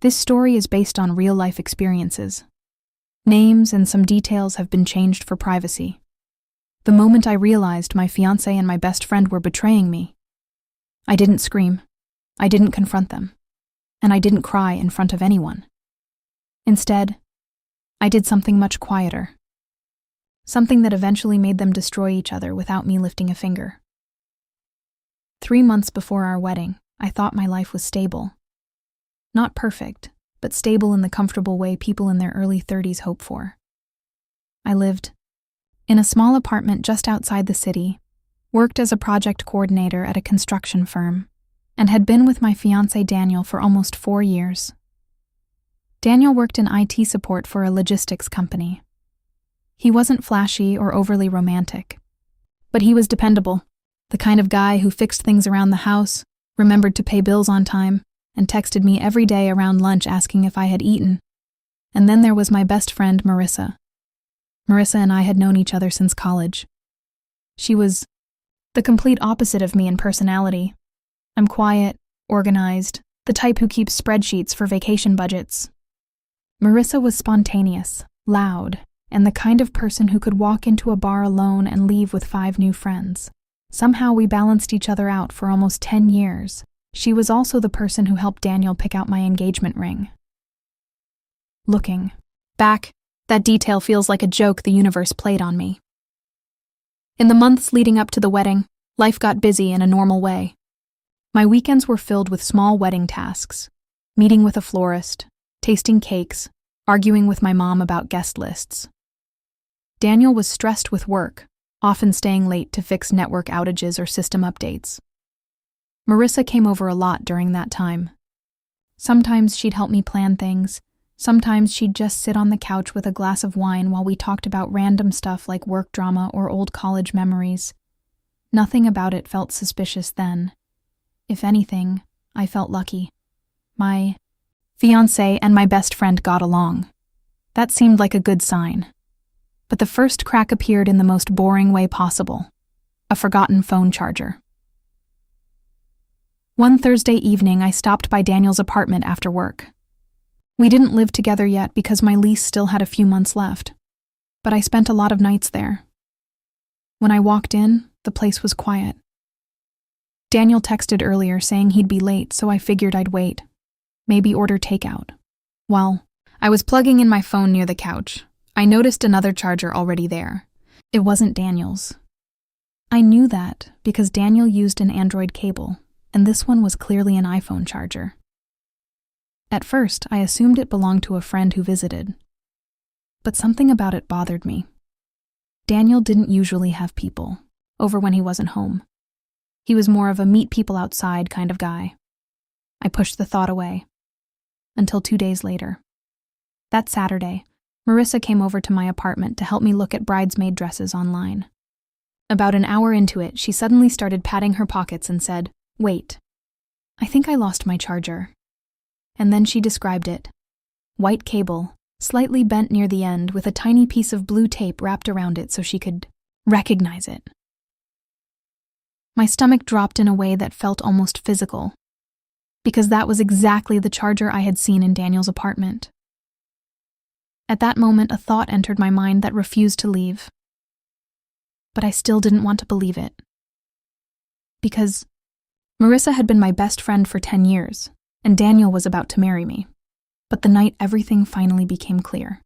This story is based on real-life experiences. Names and some details have been changed for privacy. The moment I realized my fiancé and my best friend were betraying me, I didn't scream, I didn't confront them, and I didn't cry in front of anyone. Instead, I did something much quieter. Something that eventually made them destroy each other without me lifting a finger. 3 months before our wedding, I thought my life was stable. Not perfect, but stable in the comfortable way people in their early 30s hope for. I lived in a small apartment just outside the city, worked as a project coordinator at a construction firm, and had been with my fiancé Daniel for almost 4 years. Daniel worked in IT support for a logistics company. He wasn't flashy or overly romantic, but he was dependable, the kind of guy who fixed things around the house, remembered to pay bills on time, and texted me every day around lunch asking if I had eaten. And then there was my best friend, Marissa. Marissa and I had known each other since college. She was the complete opposite of me in personality. I'm quiet, organized, the type who keeps spreadsheets for vacation budgets. Marissa was spontaneous, loud, and the kind of person who could walk into a bar alone and leave with 5 new friends. Somehow we balanced each other out for almost 10 years. She was also the person who helped Daniel pick out my engagement ring. Looking back, that detail feels like a joke the universe played on me. In the months leading up to the wedding, life got busy in a normal way. My weekends were filled with small wedding tasks, meeting with a florist, tasting cakes, arguing with my mom about guest lists. Daniel was stressed with work, often staying late to fix network outages or system updates. Marissa came over a lot during that time. Sometimes she'd help me plan things. Sometimes she'd just sit on the couch with a glass of wine while we talked about random stuff like work drama or old college memories. Nothing about it felt suspicious then. If anything, I felt lucky. My fiancé and my best friend got along. That seemed like a good sign. But the first crack appeared in the most boring way possible: a forgotten phone charger. One Thursday evening, I stopped by Daniel's apartment after work. We didn't live together yet because my lease still had a few months left, but I spent a lot of nights there. When I walked in, the place was quiet. Daniel texted earlier saying he'd be late, so I figured I'd wait. Maybe order takeout. Well, I was plugging in my phone near the couch. I noticed another charger already there. It wasn't Daniel's. I knew that because Daniel used an Android cable, and this one was clearly an iPhone charger. At first, I assumed it belonged to a friend who visited. But something about it bothered me. Daniel didn't usually have people over when he wasn't home. He was more of a meet people outside kind of guy. I pushed the thought away. Until 2 days later. That Saturday, Marissa came over to my apartment to help me look at bridesmaid dresses online. About an hour into it, she suddenly started patting her pockets and said, "Wait, I think I lost my charger." And then she described it. White cable, slightly bent near the end with a tiny piece of blue tape wrapped around it so she could recognize it. My stomach dropped in a way that felt almost physical, because that was exactly the charger I had seen in Daniel's apartment. At that moment, a thought entered my mind that refused to leave. But I still didn't want to believe it. Because Marissa had been my best friend for 10 years, and Daniel was about to marry me. But the night everything finally became clear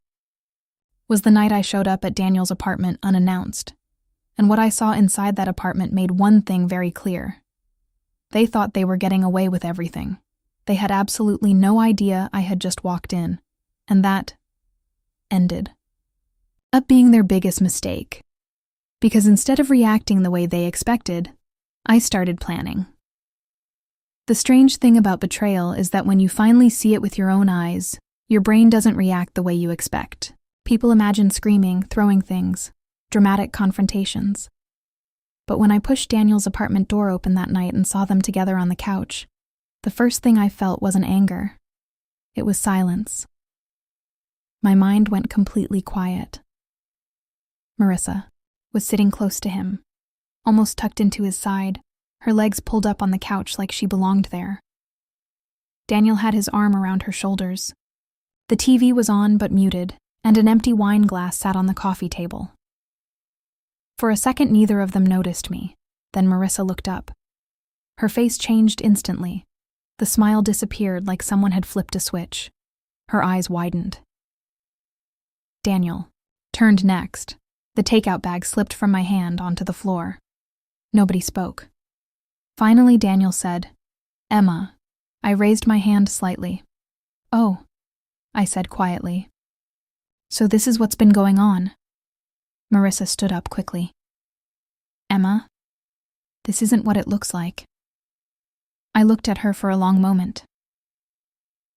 was the night I showed up at Daniel's apartment unannounced, and what I saw inside that apartment made one thing very clear. They thought they were getting away with everything. They had absolutely no idea I had just walked in, and that ended up being their biggest mistake. Because instead of reacting the way they expected, I started planning. The strange thing about betrayal is that when you finally see it with your own eyes, your brain doesn't react the way you expect. People imagine screaming, throwing things, dramatic confrontations. But when I pushed Daniel's apartment door open that night and saw them together on the couch, the first thing I felt wasn't anger. It was silence. My mind went completely quiet. Marissa was sitting close to him, almost tucked into his side, her legs pulled up on the couch like she belonged there. Daniel had his arm around her shoulders. The TV was on but muted, and an empty wine glass sat on the coffee table. For a second, neither of them noticed me. Then Marissa looked up. Her face changed instantly. The smile disappeared like someone had flipped a switch. Her eyes widened. Daniel turned next. The takeout bag slipped from my hand onto the floor. Nobody spoke. Finally, Daniel said, "Emma." I raised my hand slightly. "Oh," I said quietly. "So this is what's been going on." Marissa stood up quickly. "Emma, this isn't what it looks like." I looked at her for a long moment.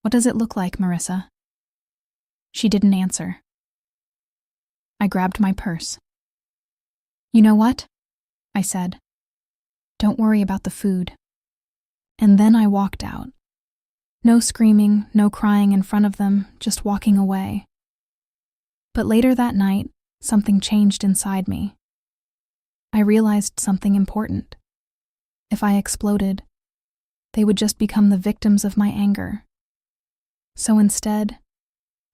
"What does it look like, Marissa?" She didn't answer. I grabbed my purse. "You know what?" I said. "Don't worry about the food." And then I walked out. No screaming, no crying in front of them, just walking away. But later that night, something changed inside me. I realized something important. If I exploded, they would just become the victims of my anger. So instead,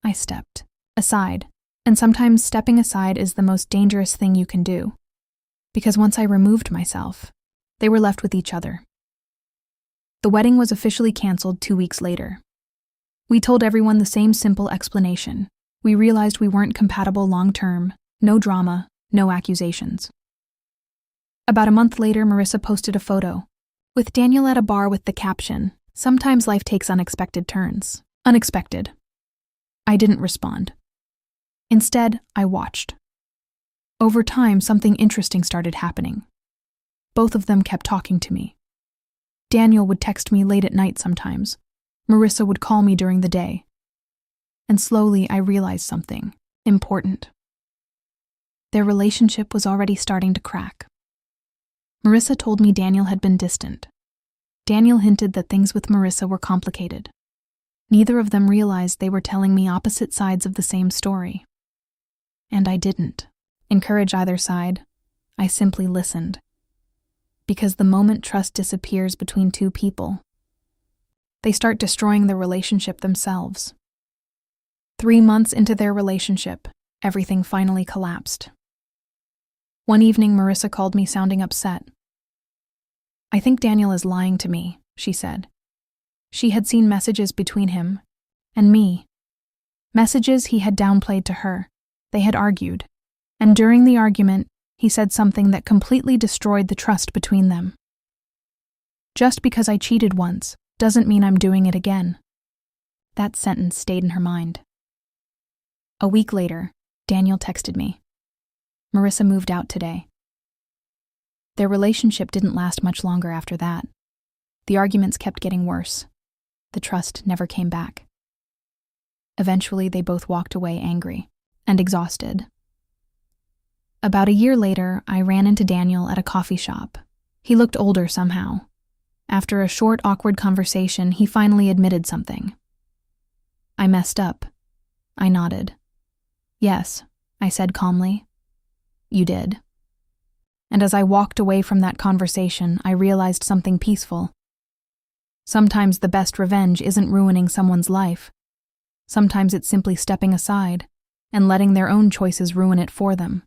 I stepped aside. And sometimes stepping aside is the most dangerous thing you can do. Because once I removed myself, they were left with each other. The wedding was officially canceled 2 weeks later. We told everyone the same simple explanation. We realized we weren't compatible long-term, no drama, no accusations. About a month later, Marissa posted a photo, with Daniel at a bar with the caption, "Sometimes life takes unexpected turns." Unexpected. I didn't respond. Instead, I watched. Over time, something interesting started happening. Both of them kept talking to me. Daniel would text me late at night sometimes. Marissa would call me during the day. And slowly, I realized something important. Their relationship was already starting to crack. Marissa told me Daniel had been distant. Daniel hinted that things with Marissa were complicated. Neither of them realized they were telling me opposite sides of the same story. And I didn't encourage either side. I simply listened. Because the moment trust disappears between two people, they start destroying the relationship themselves. 3 months into their relationship, everything finally collapsed. One evening, Marissa called me sounding upset. "I think Daniel is lying to me," she said. She had seen messages between him and me. Messages he had downplayed to her. They had argued, and during the argument, he said something that completely destroyed the trust between them. "Just because I cheated once doesn't mean I'm doing it again." That sentence stayed in her mind. A week later, Daniel texted me. "Marissa moved out today." Their relationship didn't last much longer after that. The arguments kept getting worse. The trust never came back. Eventually, they both walked away angry and exhausted. About a year later, I ran into Daniel at a coffee shop. He looked older somehow. After a short, awkward conversation, he finally admitted something. "I messed up." I nodded. "Yes," I said calmly. "You did." And as I walked away from that conversation, I realized something peaceful. Sometimes the best revenge isn't ruining someone's life. Sometimes it's simply stepping aside and letting their own choices ruin it for them.